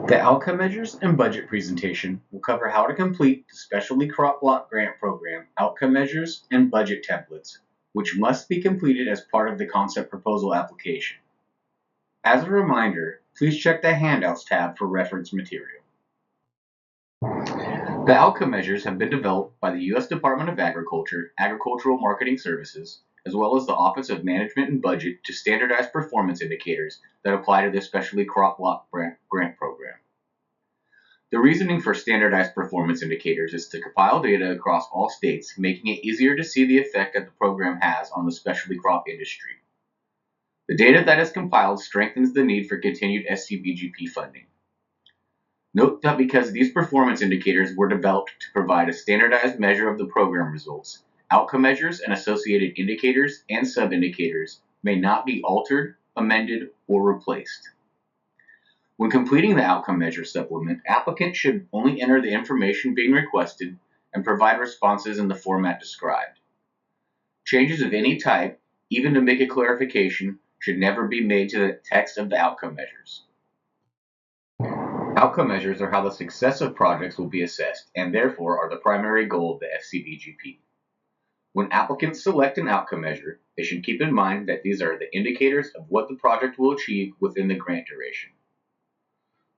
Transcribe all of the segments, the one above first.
The outcome measures and budget presentation will cover how to complete the Specialty Crop Block Grant Program outcome measures and budget templates, which must be completed as part of the concept proposal application. As a reminder, please check the Handouts tab for reference material. The outcome measures have been developed by the U.S. Department of Agriculture, Agricultural Marketing Services, as well as the Office of Management and Budget to standardize performance indicators that apply to the Specialty Crop Block Grant Program. The reasoning for standardized performance indicators is to compile data across all states, making it easier to see the effect that the program has on the specialty crop industry. The data that is compiled strengthens the need for continued SCBGP funding. Note that because these performance indicators were developed to provide a standardized measure of the program results, outcome measures and associated indicators and sub-indicators may not be altered, amended, or replaced. When completing the outcome measure supplement, applicants should only enter the information being requested and provide responses in the format described. Changes of any type, even to make a clarification, should never be made to the text of the outcome measures. Outcome measures are how the success of projects will be assessed and therefore are the primary goal of the SCBGP. When applicants select an outcome measure, they should keep in mind that these are the indicators of what the project will achieve within the grant duration.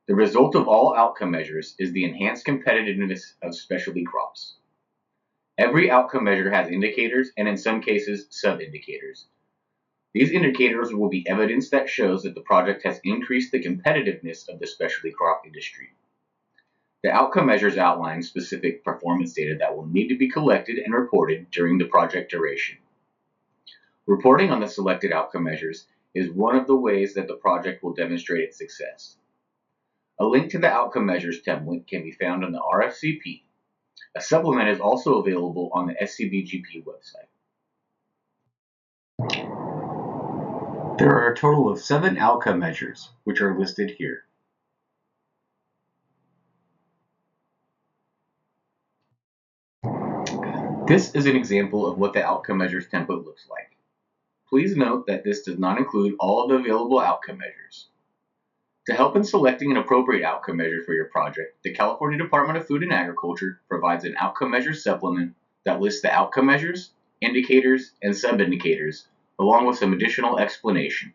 The result of all outcome measures is the enhanced competitiveness of specialty crops. Every outcome measure has indicators and in some cases sub-indicators. These indicators will be evidence that shows that the project has increased the competitiveness of the specialty crop industry. The outcome measures outline specific performance data that will need to be collected and reported during the project duration. Reporting on the selected outcome measures is one of the ways that the project will demonstrate its success. A link to the outcome measures template can be found on the RFCP. A supplement is also available on the SCBGP website. There are a total of 7 outcome measures, which are listed here. This is an example of what the outcome measures template looks like. Please note that this does not include all of the available outcome measures. To help in selecting an appropriate outcome measure for your project, the California Department of Food and Agriculture provides an outcome measures supplement that lists the outcome measures, indicators, and sub-indicators, along with some additional explanation.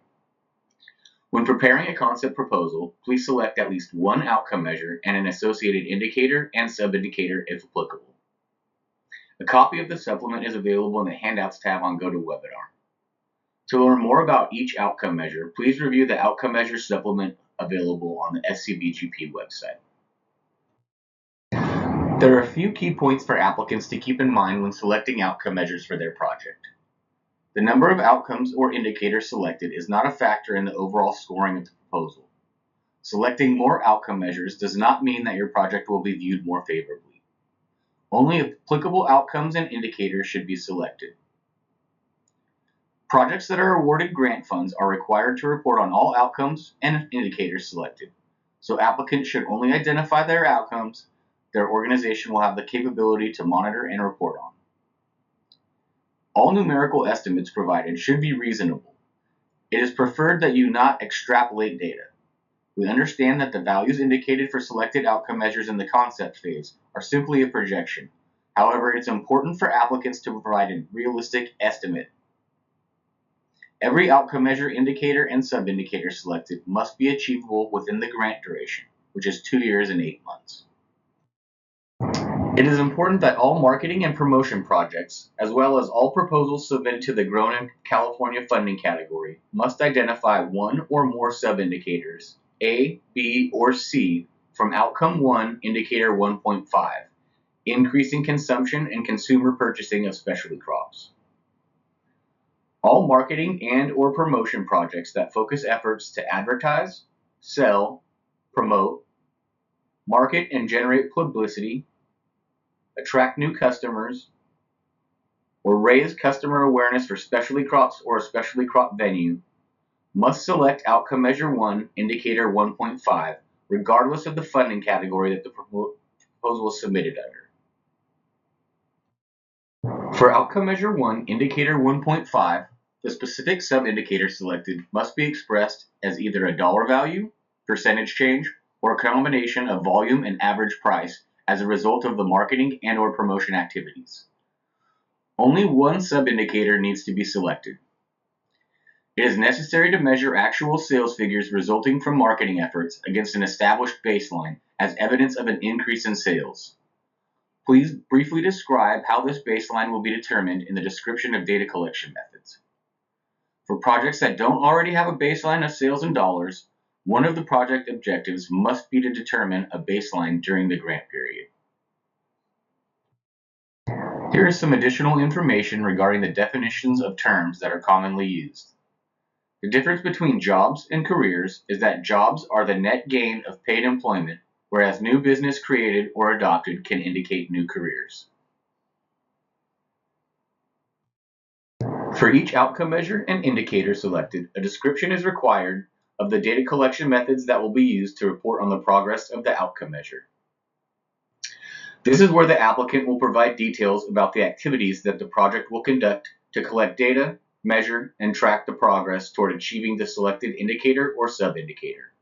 When preparing a concept proposal, please select at least one outcome measure and an associated indicator and sub-indicator if applicable. A copy of the supplement is available in the Handouts tab on GoToWebinar. To learn more about each outcome measure, please review the Outcome Measures Supplement available on the SCBGP website. There are a few key points for applicants to keep in mind when selecting outcome measures for their project. The number of outcomes or indicators selected is not a factor in the overall scoring of the proposal. Selecting more outcome measures does not mean that your project will be viewed more favorably. Only applicable outcomes and indicators should be selected. Projects that are awarded grant funds are required to report on all outcomes and indicators selected, so applicants should only identify their outcomes their organization will have the capability to monitor and report on. All numerical estimates provided should be reasonable. It is preferred that you not extrapolate data. We understand that the values indicated for selected outcome measures in the concept phase are simply a projection. However, it's important for applicants to provide a realistic estimate. Every outcome measure, indicator, and sub-indicator selected must be achievable within the grant duration, which is 2 years and 8 months. It is important that all marketing and promotion projects, as well as all proposals submitted to the Grown in California funding category, must identify one or more sub-indicators, A, B, or C, from Outcome 1, Indicator 1.5, increasing consumption and consumer purchasing of specialty crops. All marketing and or promotion projects that focus efforts to advertise, sell, promote, market and generate publicity, attract new customers, or raise customer awareness for specialty crops or a specialty crop venue must select Outcome Measure 1, Indicator 1.5, regardless of the funding category that the proposal is submitted under. For Outcome Measure 1, Indicator 1.5, the specific sub-indicator selected must be expressed as either a dollar value, percentage change, or a combination of volume and average price as a result of the marketing and/or promotion activities. Only one sub-indicator needs to be selected. It is necessary to measure actual sales figures resulting from marketing efforts against an established baseline as evidence of an increase in sales. Please briefly describe how this baseline will be determined in the description of data collection methods. For projects that don't already have a baseline of sales in dollars, one of the project objectives must be to determine a baseline during the grant period. Here is some additional information regarding the definitions of terms that are commonly used. The difference between jobs and careers is that jobs are the net gain of paid employment, whereas new business created or adopted can indicate new careers. For each outcome measure and indicator selected, a description is required of the data collection methods that will be used to report on the progress of the outcome measure. This is where the applicant will provide details about the activities that the project will conduct to collect data, measure, and track the progress toward achieving the selected indicator or sub-indicator.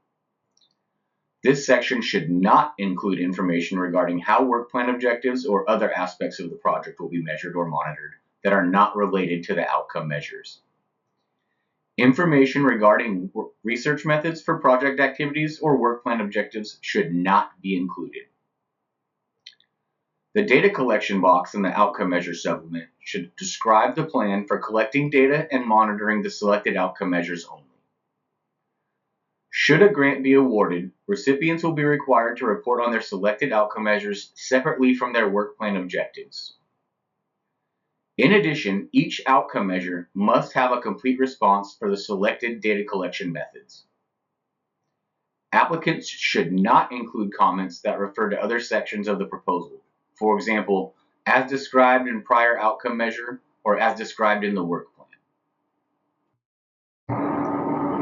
This section should not include information regarding how work plan objectives or other aspects of the project will be measured or monitored that are not related to the outcome measures. Information regarding research methods for project activities or work plan objectives should not be included. The data collection box in the outcome measure supplement should describe the plan for collecting data and monitoring the selected outcome measures only. Should a grant be awarded, recipients will be required to report on their selected outcome measures separately from their work plan objectives. In addition, each outcome measure must have a complete response for the selected data collection methods. Applicants should not include comments that refer to other sections of the proposal. For example, as described in prior outcome measure or as described in the work plan.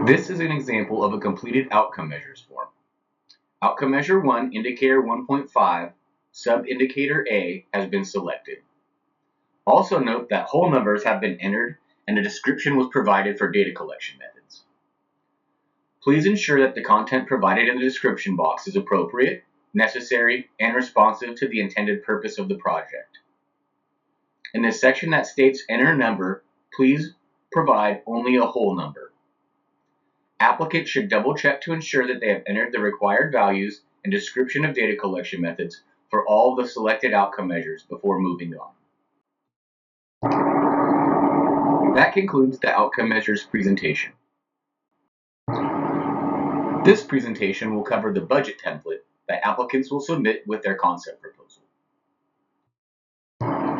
This is an example of a completed outcome measures form. Outcome measure 1, indicator 1.5, sub-indicator A has been selected. Also note that whole numbers have been entered and a description was provided for data collection methods. Please ensure that the content provided in the description box is appropriate, necessary, and responsive to the intended purpose of the project. In the section that states enter number, please provide only a whole number. Applicants should double check to ensure that they have entered the required values and description of data collection methods for all of the selected outcome measures before moving on. That concludes the outcome measures presentation. This presentation will cover the budget template that applicants will submit with their concept proposal.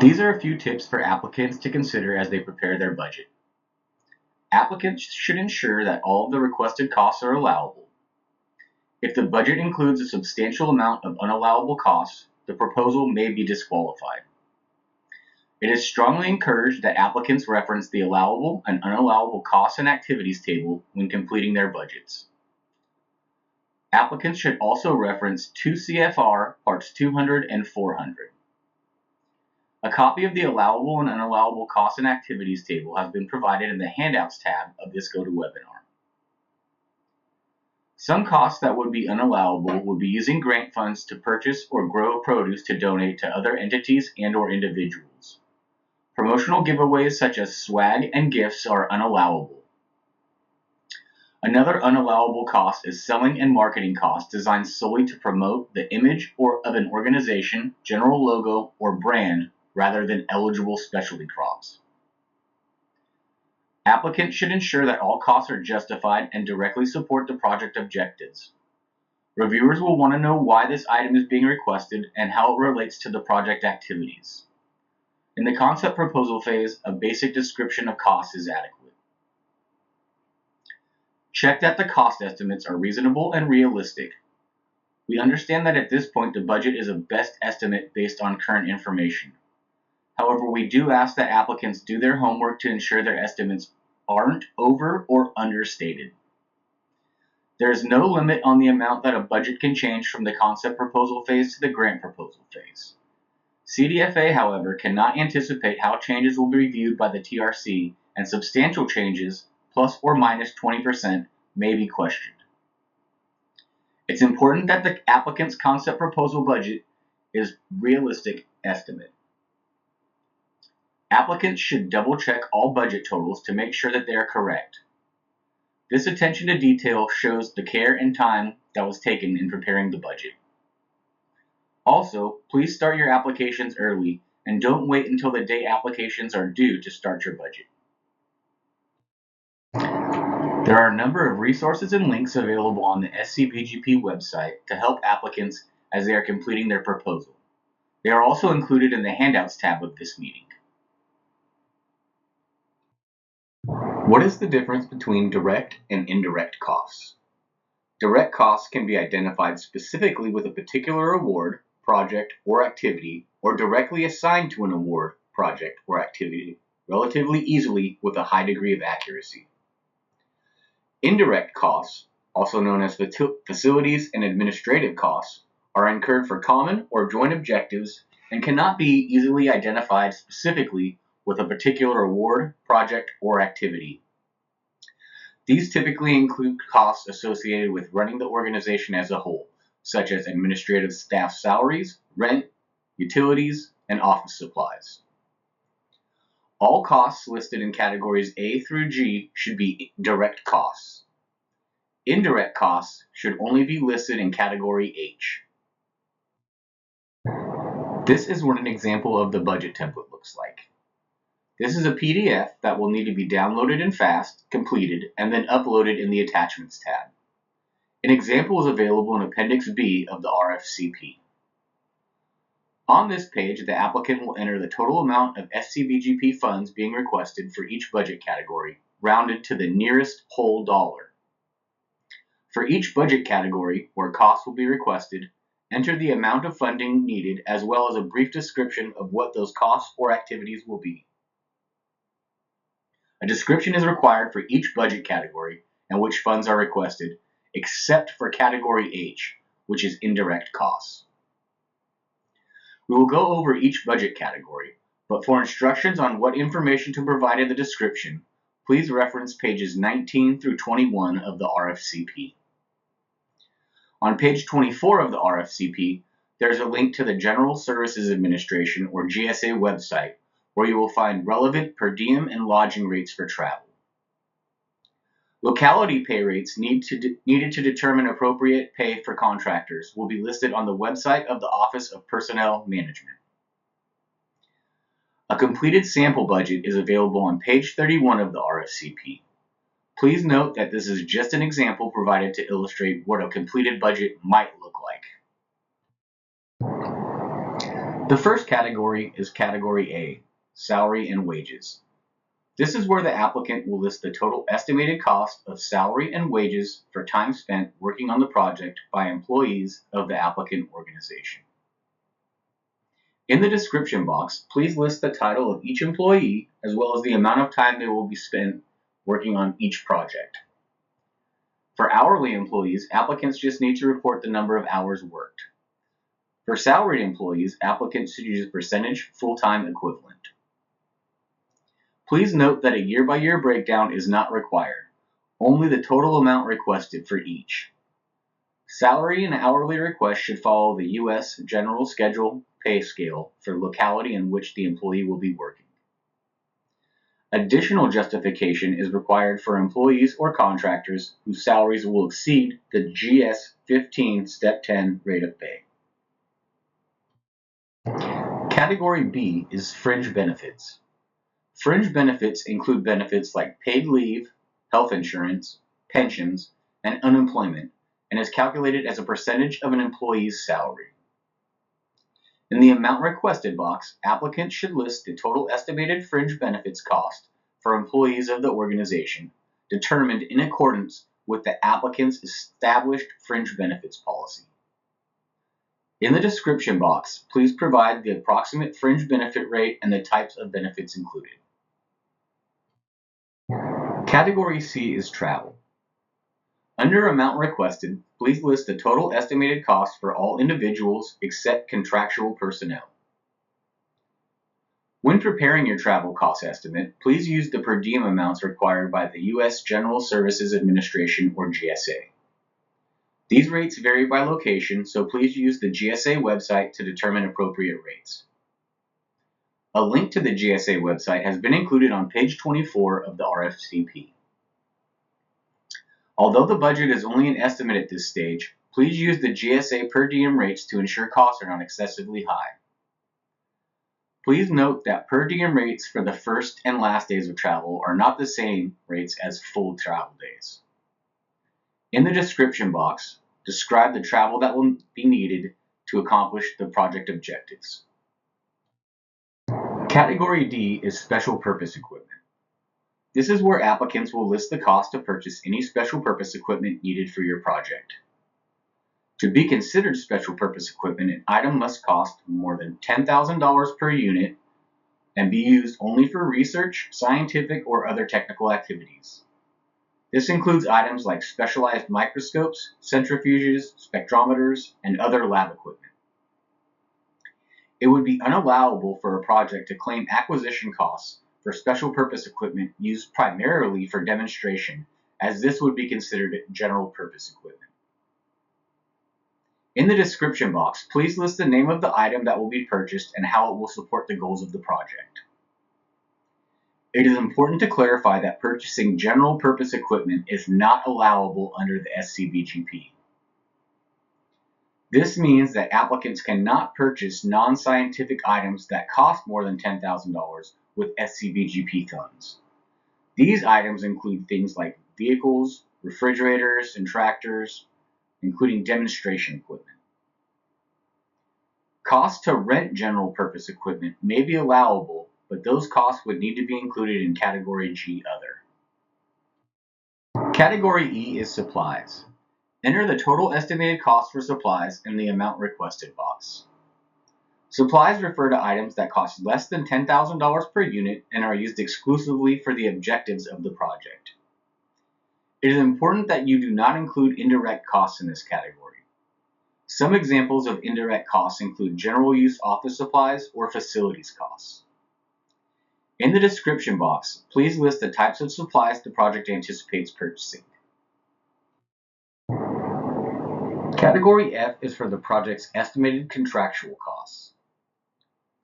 These are a few tips for applicants to consider as they prepare their budget. Applicants should ensure that all of the requested costs are allowable. If the budget includes a substantial amount of unallowable costs, the proposal may be disqualified. It is strongly encouraged that applicants reference the allowable and unallowable costs and activities table when completing their budgets. Applicants should also reference 2 CFR Parts 200 and 400. A copy of the allowable and unallowable costs and activities table has been provided in the Handouts tab of this GoToWebinar. Some costs that would be unallowable would be using grant funds to purchase or grow produce to donate to other entities and/or individuals. Promotional giveaways such as swag and gifts are unallowable. Another unallowable cost is selling and marketing costs designed solely to promote the image of an organization, general logo, or brand rather than eligible specialty crops. Applicants should ensure that all costs are justified and directly support the project objectives. Reviewers will want to know why this item is being requested and how it relates to the project activities. In the concept proposal phase, a basic description of costs is adequate. Check that the cost estimates are reasonable and realistic. We understand that at this point the budget is a best estimate based on current information. However, we do ask that applicants do their homework to ensure their estimates aren't over or understated. There is no limit on the amount that a budget can change from the concept proposal phase to the grant proposal phase. CDFA, however, cannot anticipate how changes will be reviewed by the TRC, and substantial changes, plus or minus 20%, may be questioned. It's It's important that the applicant's concept proposal budget is realistic estimate. Applicants should double-check all budget totals to make sure that they are correct. This attention to detail shows the care and time that was taken in preparing the budget. Also, please start your applications early and don't wait until the day applications are due to start your budget. There are a number of resources and links available on the SCBGP website to help applicants as they are completing their proposal. They are also included in the Handouts tab of this meeting. What is the difference between direct and indirect costs? Direct costs can be identified specifically with a particular award, project, or activity, or directly assigned to an award, project, or activity relatively easily with a high degree of accuracy. Indirect costs, also known as facilities and administrative costs, are incurred for common or joint objectives and cannot be easily identified specifically with a particular award, project, or activity. These typically include costs associated with running the organization as a whole, such as administrative staff salaries, rent, utilities, and office supplies. All costs listed in categories A through G should be direct costs. Indirect costs should only be listed in category H. This is what an example of the budget template looks like. This is a PDF that will need to be downloaded and fast, completed, and then uploaded in the Attachments tab. An example is available in Appendix B of the RFCP. On this page, the applicant will enter the total amount of SCBGP funds being requested for each budget category, rounded to the nearest whole dollar. For each budget category where costs will be requested, enter the amount of funding needed as well as a brief description of what those costs or activities will be. A description is required for each budget category and which funds are requested, except for category H, which is indirect costs. We will go over each budget category, but for instructions on what information to provide in the description, please reference pages 19 through 21 of the RFCP. On page 24 of the RFCP, there's a link to the General Services Administration or GSA website, where you will find relevant per diem and lodging rates for travel. Locality pay rates needed to determine appropriate pay for contractors will be listed on the website of the Office of Personnel Management. A completed sample budget is available on page 31 of the RFCP. Please note that this is just an example provided to illustrate what a completed budget might look like. The first category is Category A, Salary and Wages. This is where the applicant will list the total estimated cost of salary and wages for time spent working on the project by employees of the applicant organization. In the description box, please list the title of each employee as well as the amount of time they will be spent working on each project. For hourly employees, applicants just need to report the number of hours worked. For salaried employees, applicants should use percentage full-time equivalent. Please note that a year-by-year breakdown is not required, only the total amount requested for each. Salary and hourly requests should follow the U.S. General Schedule pay scale for the locality in which the employee will be working. Additional justification is required for employees or contractors whose salaries will exceed the GS 15 Step 10 rate of pay. Category B is Fringe Benefits. Fringe benefits include benefits like paid leave, health insurance, pensions, and unemployment, and is calculated as a percentage of an employee's salary. In the amount requested box, applicants should list the total estimated fringe benefits cost for employees of the organization, determined in accordance with the applicant's established fringe benefits policy. In the description box, please provide the approximate fringe benefit rate and the types of benefits included. Category C is Travel. Under Amount Requested, please list the total estimated cost for all individuals except contractual personnel. When preparing your travel cost estimate, please use the per diem amounts required by the U.S. General Services Administration or GSA. These rates vary by location, so please use the GSA website to determine appropriate rates. A link to the GSA website has been included on page 24 of the RFCP. Although the budget is only an estimate at this stage, please use the GSA per diem rates to ensure costs are not excessively high. Please note that per diem rates for the first and last days of travel are not the same rates as full travel days. In the description box, describe the travel that will be needed to accomplish the project objectives. Category D is special purpose equipment. This is where applicants will list the cost to purchase any special purpose equipment needed for your project. To be considered special purpose equipment, an item must cost more than $10,000 per unit and be used only for research, scientific, or other technical activities. This includes items like specialized microscopes, centrifuges, spectrometers, and other lab equipment. It would be unallowable for a project to claim acquisition costs for special purpose equipment used primarily for demonstration, as this would be considered general purpose equipment. In the description box, please list the name of the item that will be purchased and how it will support the goals of the project. It is important to clarify that purchasing general purpose equipment is not allowable under the SCBGP. This means that applicants cannot purchase non-scientific items that cost more than $10,000 with SCBGP funds. These items include things like vehicles, refrigerators, and tractors, including demonstration equipment. Costs to rent general purpose equipment may be allowable, but those costs would need to be included in Category G Other. Category E is supplies. Enter the total estimated cost for supplies in the amount requested box. Supplies refer to items that cost less than $10,000 per unit and are used exclusively for the objectives of the project. It is important that you do not include indirect costs in this category. Some examples of indirect costs include general use office supplies or facilities costs. In the description box, please list the types of supplies the project anticipates purchasing. Category F is for the project's estimated contractual costs.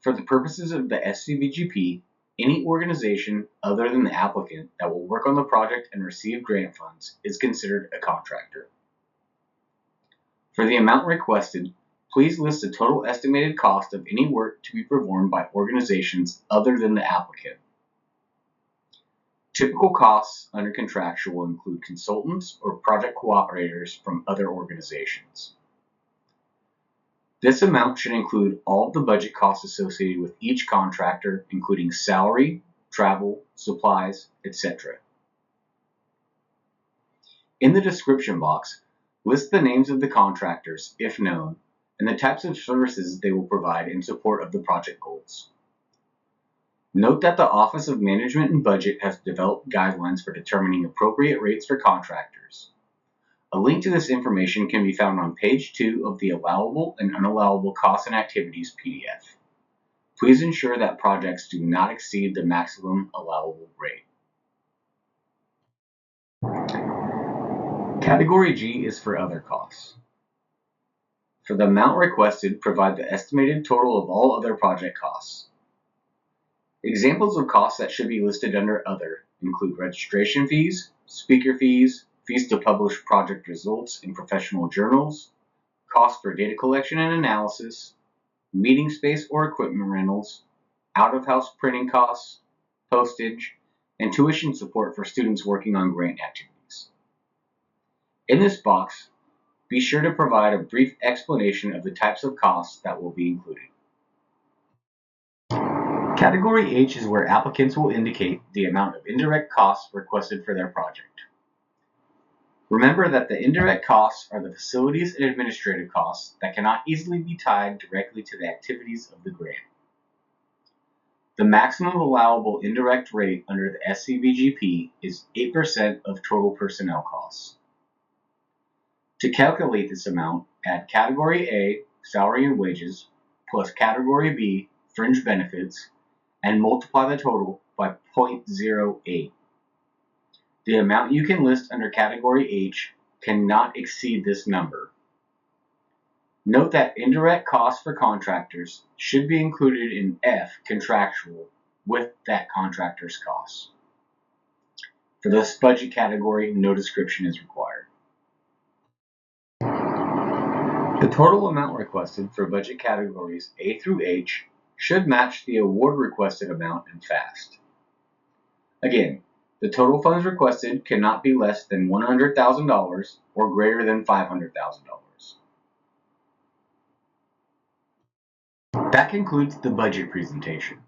For the purposes of the SCBGP, any organization other than the applicant that will work on the project and receive grant funds is considered a contractor. For the amount requested, please list the total estimated cost of any work to be performed by organizations other than the applicant. Typical costs under contractual include consultants or project cooperators from other organizations. This amount should include all of the budget costs associated with each contractor, including salary, travel, supplies, etc. In the description box, list the names of the contractors, if known, and the types of services they will provide in support of the project goals. Note that the Office of Management and Budget has developed guidelines for determining appropriate rates for contractors. A link to this information can be found on page 2 of the Allowable and Unallowable Costs and Activities PDF. Please ensure that projects do not exceed the maximum allowable rate. Category G is for other costs. For the amount requested, provide the estimated total of all other project costs. Examples of costs that should be listed under Other include registration fees, speaker fees, fees to publish project results in professional journals, costs for data collection and analysis, meeting space or equipment rentals, out-of-house printing costs, postage, and tuition support for students working on grant activities. In this box, be sure to provide a brief explanation of the types of costs that will be included. Category H is where applicants will indicate the amount of indirect costs requested for their project. Remember that the indirect costs are the facilities and administrative costs that cannot easily be tied directly to the activities of the grant. The maximum allowable indirect rate under the SCBGP is 8% of total personnel costs. To calculate this amount, add Category A, salary and wages, plus Category B, fringe benefits, and multiply the total by 0.08. The amount you can list under Category H cannot exceed this number. Note that indirect costs for contractors should be included in F, contractual, with that contractor's costs. For this budget category, no description is required. The total amount requested for budget categories A through H should match the award requested amount in FAST. Again, the total funds requested cannot be less than $100,000 or greater than $500,000. That concludes the budget presentation.